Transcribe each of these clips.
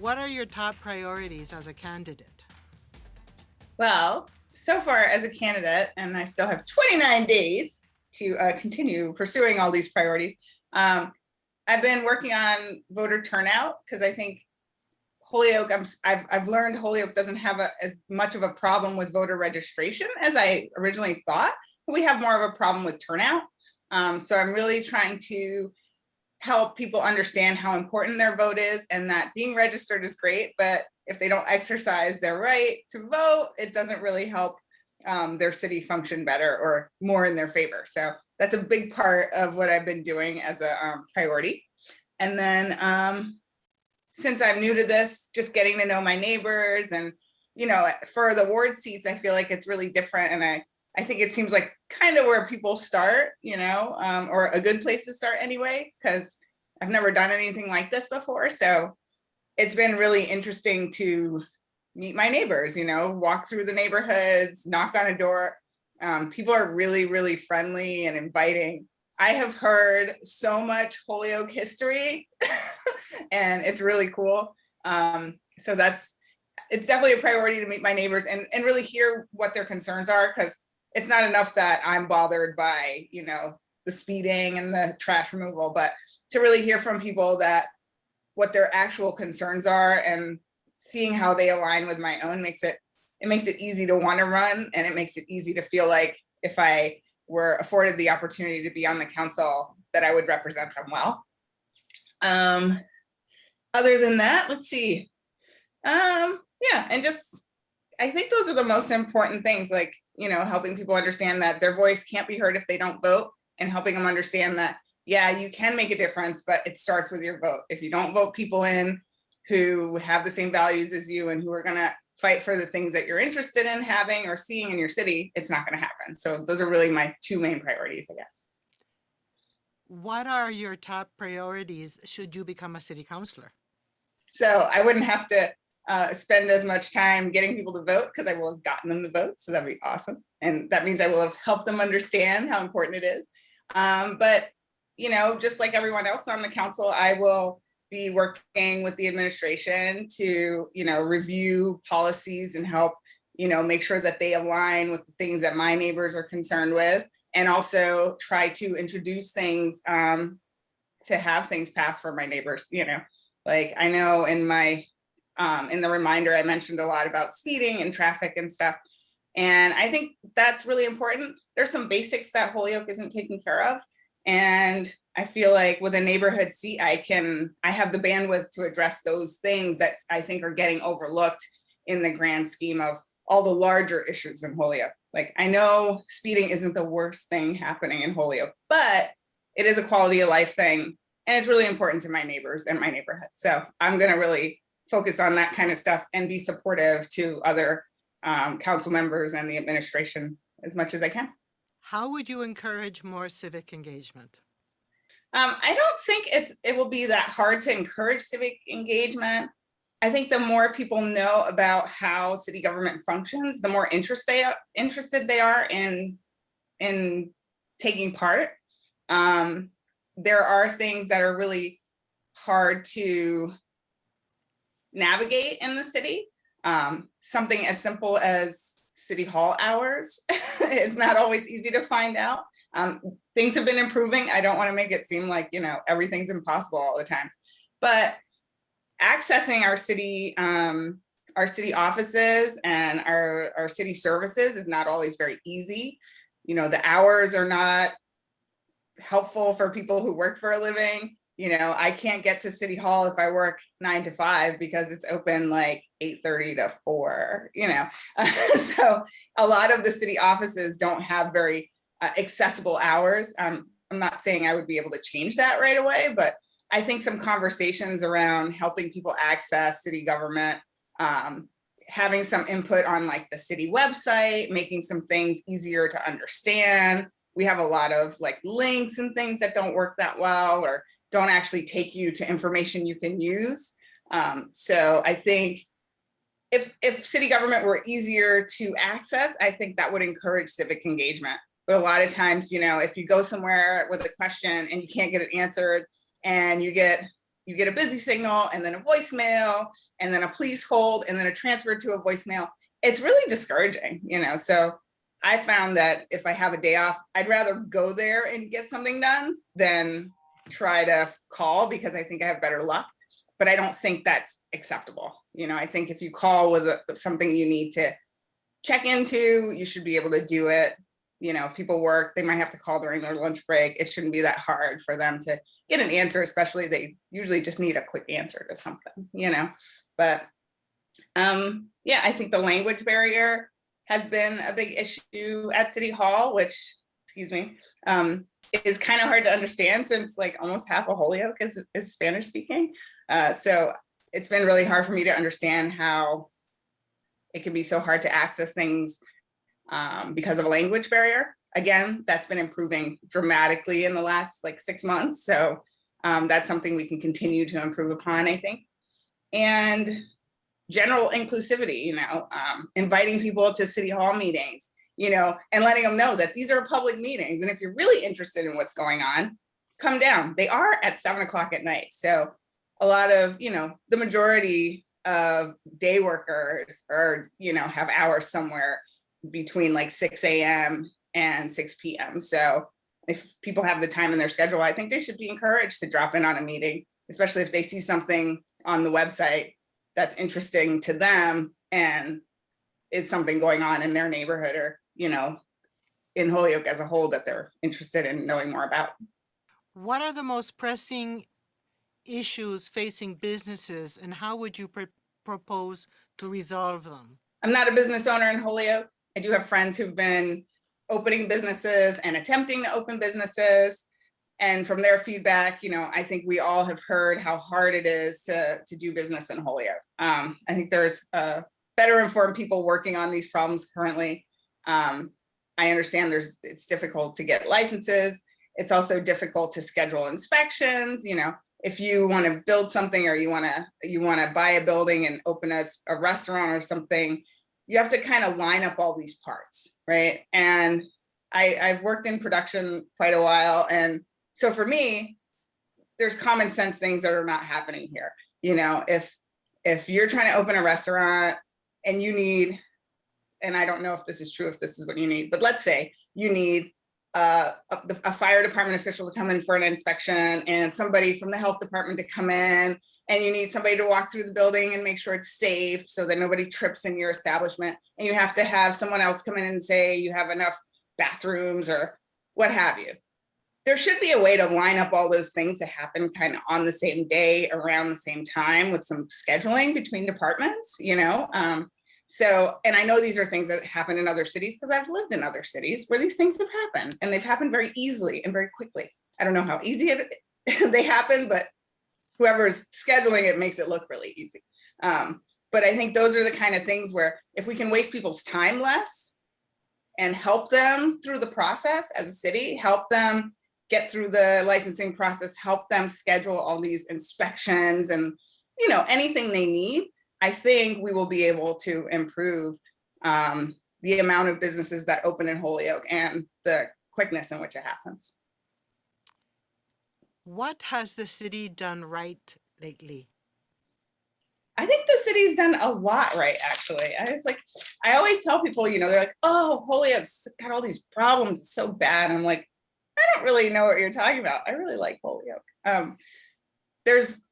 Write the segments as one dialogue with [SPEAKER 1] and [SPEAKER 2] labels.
[SPEAKER 1] What are your top priorities as a candidate?
[SPEAKER 2] Well, so far as a candidate, and I still have 29 days to continue pursuing all these priorities, I've been working on voter turnout because I think Holyoke, I've learned Holyoke doesn't have as much of a problem with voter registration as I originally thought. We have more of a problem with turnout. So I'm really trying to help people understand how important their vote is, and that being registered is great, but if they don't exercise their right to vote, it doesn't really help their city function better or more in their favor. So that's a big part of what I've been doing as a priority. And then since I'm new to this, just getting to know my neighbors, and for the ward seats, I feel like it's really different, and I think it seems like kind of where people start, or a good place to start anyway, because I've never done anything like this before. So it's been really interesting to meet my neighbors, walk through the neighborhoods, knock on a door. People are really, really friendly and inviting. I have heard so much Holyoke history and it's really cool. So it's definitely a priority to meet my neighbors and really hear what their concerns are, because it's not enough that I'm bothered by, the speeding and the trash removal, but to really hear from people that what their actual concerns are, and seeing how they align with my own makes it easy to want to run, and it makes it easy to feel like if I were afforded the opportunity to be on the council, that I would represent them well. Other than that, let's see. Yeah, and just I think those are the most important things, like, helping people understand that their voice can't be heard if they don't vote, and helping them understand that, yeah, you can make a difference, but it starts with your vote. If you don't vote people in who have the same values as you and who are going to fight for the things that you're interested in having or seeing in your city, it's not going to happen. So those are really my two main priorities, I guess.
[SPEAKER 1] What are your top priorities should you become a city councilor?
[SPEAKER 2] So I wouldn't have to spend as much time getting people to vote, because I will have gotten them the vote. So that'd be awesome. And that means I will have helped them understand how important it is. But, just like everyone else on the council, I will be working with the administration to, review policies and help, make sure that they align with the things that my neighbors are concerned with, and also try to introduce things to have things pass for my neighbors. Like I know in the reminder, I mentioned a lot about speeding and traffic and stuff. And I think that's really important. There's some basics that Holyoke isn't taking care of. And I feel like with a neighborhood seat, I have the bandwidth to address those things that I think are getting overlooked in the grand scheme of all the larger issues in Holyoke. Like, I know speeding isn't the worst thing happening in Holyoke, but it is a quality of life thing. And it's really important to my neighbors and my neighborhood. So I'm going to really focus on that kind of stuff and be supportive to other council members and the administration as much as I can.
[SPEAKER 1] How would you encourage more civic engagement?
[SPEAKER 2] I don't think it will be that hard to encourage civic engagement. I think the more people know about how city government functions, the more interested they are in taking part. There are things that are really hard to navigate in the city. Something as simple as city hall hours is not always easy to find out. Things have been improving. I don't want to make it seem like, everything's impossible all the time, but accessing our city offices and our city services is not always very easy. The hours are not helpful for people who work for a living. I can't get to City Hall if I work 9 to 5 because it's open like 8:30 to 4, So a lot of the city offices don't have very accessible hours. I'm not saying I would be able to change that right away, but I think some conversations around helping people access city government, having some input on like the city website, making some things easier to understand. We have a lot of like links and things that don't work that well, or don't actually take you to information you can use. So I think if city government were easier to access, I think that would encourage civic engagement. But a lot of times, if you go somewhere with a question and you can't get it answered, and you get you get a busy signal and then a voicemail and then a please hold and then a transfer to a voicemail. It's really discouraging, so I found that if I have a day off, I'd rather go there and get something done than try to call, because I think I have better luck. But I don't think that's acceptable. I think if you call with something you need to check into, you should be able to do it. People work, they might have to call during their lunch break. It shouldn't be that hard for them to get an answer, especially they usually just need a quick answer to something, But yeah, I think the language barrier has been a big issue at City Hall, which, excuse me, is kind of hard to understand since like almost half of Holyoke is Spanish speaking. So it's been really hard for me to understand how it can be so hard to access things because of a language barrier. Again, that's been improving dramatically in the last like 6 months. So that's something we can continue to improve upon, I think. And general inclusivity, inviting people to City Hall meetings, and letting them know that these are public meetings. And if you're really interested in what's going on, come down. They are at 7 o'clock at night. So a lot of, the majority of day workers are, have hours somewhere between like 6 a.m. and 6 p.m. So if people have the time in their schedule, I think they should be encouraged to drop in on a meeting, especially if they see something on the website that's interesting to them and is something going on in their neighborhood or, in Holyoke as a whole that they're interested in knowing more about.
[SPEAKER 1] What are the most pressing issues facing businesses, and how would you propose to resolve them?
[SPEAKER 2] I'm not a business owner in Holyoke. I do have friends who've been opening businesses and attempting to open businesses. And from their feedback, I think we all have heard how hard it is to do business in Holyoke. I think there's better informed people working on these problems currently. I understand it's difficult to get licenses. It's also difficult to schedule inspections. If you want to build something or you want to buy a building and open a restaurant or something, you have to kind of line up all these parts, right? And I've worked in production quite a while, and so for me, there's common sense things that are not happening here. If you're trying to open a restaurant and you need, and I don't know if this is true, if this is what you need, but let's say you need a fire department official to come in for an inspection and somebody from the health department to come in, and you need somebody to walk through the building and make sure it's safe so that nobody trips in your establishment, and you have to have someone else come in and say you have enough bathrooms or what have you. There should be a way to line up all those things to happen kind of on the same day around the same time with some scheduling between departments, So, and I know these are things that happen in other cities because I've lived in other cities where these things have happened, and they've happened very easily and very quickly. I don't know how easy they happen, but whoever's scheduling it makes it look really easy. But I think those are the kind of things where if we can waste people's time less and help them through the process as a city, help them get through the licensing process, help them schedule all these inspections and, anything they need, I think we will be able to improve the amount of businesses that open in Holyoke and the quickness in which it happens.
[SPEAKER 1] What has the city done right lately?
[SPEAKER 2] I think the city's done a lot right, actually. I always tell people, they're like, oh, Holyoke's got all these problems, it's so bad. I'm like, I don't really know what you're talking about. I really like Holyoke. There's,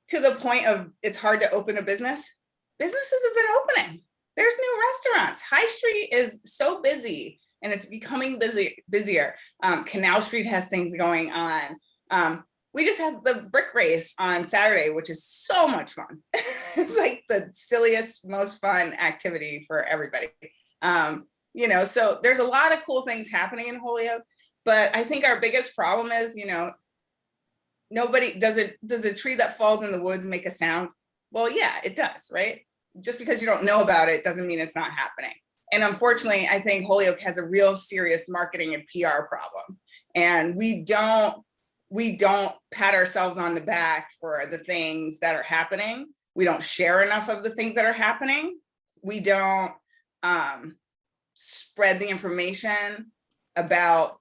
[SPEAKER 2] to the point of it's hard to open a business. Businesses have been opening. There's new restaurants. High Street is so busy and it's becoming busier. Canal Street has things going on. We just had the brick race on Saturday, which is so much fun. It's like the silliest, most fun activity for everybody. So there's a lot of cool things happening in Holyoke, but I think our biggest problem is, nobody does a tree that falls in the woods make a sound? Well, yeah, it does, right? Just because you don't know about it doesn't mean it's not happening. And unfortunately, I think Holyoke has a real serious marketing and PR problem. And we don't pat ourselves on the back for the things that are happening. We don't share enough of the things that are happening. We don't spread the information about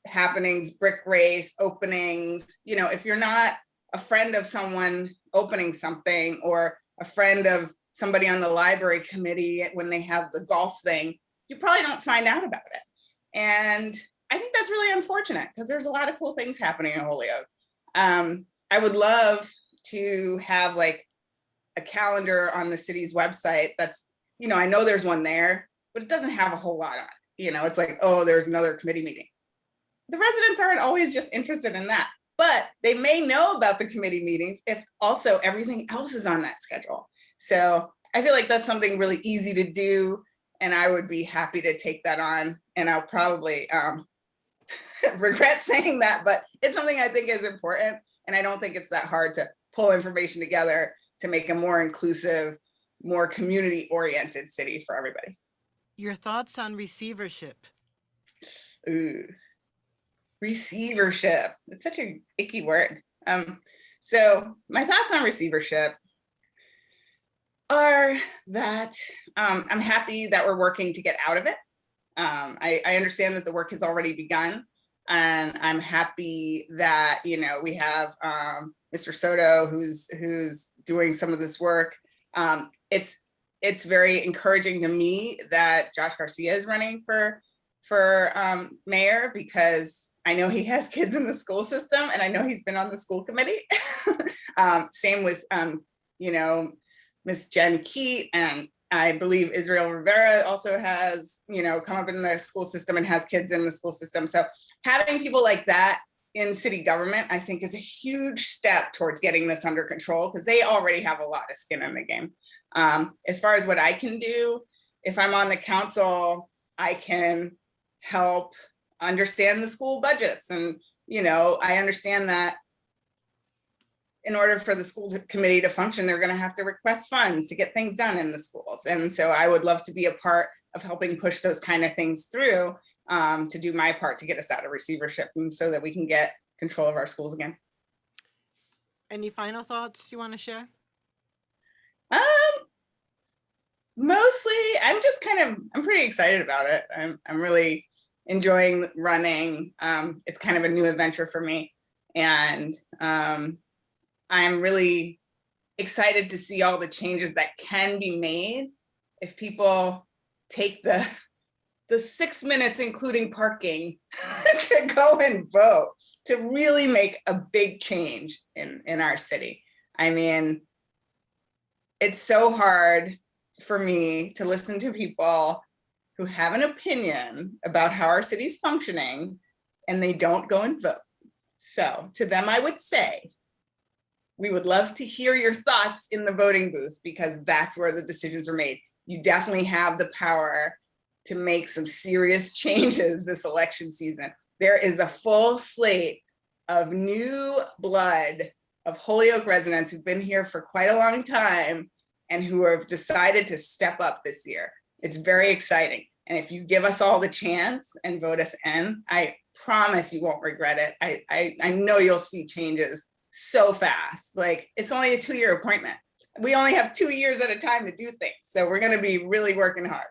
[SPEAKER 2] happenings, brick race, openings. If you're not a friend of someone opening something, or a friend of somebody on the library committee when they have the golf thing, you probably don't find out about it. And I think that's really unfortunate because there's a lot of cool things happening in Holyoke. I would love to have like a calendar on the city's website that's, you know, I know there's one there, but it doesn't have a whole lot on it. You know, it's like, oh, there's another committee meeting. The residents aren't always just interested in that, but they may know about the committee meetings if also everything else is on that schedule. So I feel like that's something really easy to do, and I would be happy to take that on. And I'll probably regret saying that, but it's something I think is important. And I don't think it's that hard to pull information together to make a more inclusive, more community-oriented city for everybody.
[SPEAKER 1] Your thoughts on receivership?
[SPEAKER 2] Ooh, receivership. It's such an icky word. So my thoughts on receivership are that I'm happy that we're working to get out of it. I understand that the work has already begun, and I'm happy that, you know, we have Mr. Soto who's doing some of this work. It's very encouraging to me that Josh Garcia is running for mayor, because I know he has kids in the school system, and I know he's been on the school committee. Same with you know, Miss Jen Keat, and I believe Israel Rivera also has, you know, come up in the school system and has kids in the school system. So having people like that in city government, I think, is a huge step towards getting this under control, because they already have a lot of skin in the game. As far as what I can do, if I'm on the council, I can help understand the school budgets. And, you know, I understand that in order for the school committee to function, they're going to have to request funds to get things done in the schools. And so I would love to be a part of helping push those kind of things through, to do my part to get us out of receivership, and so that we can get control of our schools again.
[SPEAKER 1] Any final thoughts you want to share?
[SPEAKER 2] Mostly, I'm pretty excited about it. I'm really enjoying running. It's kind of a new adventure for me. And I'm really excited to see all the changes that can be made if people take the 6 minutes, including parking, to go and vote, to really make a big change in our city. I mean, it's so hard for me to listen to people who have an opinion about how our city's functioning and they don't go and vote. So to them, I would say, we would love to hear your thoughts in the voting booth, because that's where the decisions are made. You definitely have the power to make some serious changes this election season. There is a full slate of new blood of Holyoke residents who've been here for quite a long time and who have decided to step up this year. It's very exciting. And if you give us all the chance and vote us in, I promise you won't regret it. I know you'll see changes so fast. Like, it's only a 2-year appointment. We only have 2 years at a time to do things. So we're going to be really working hard.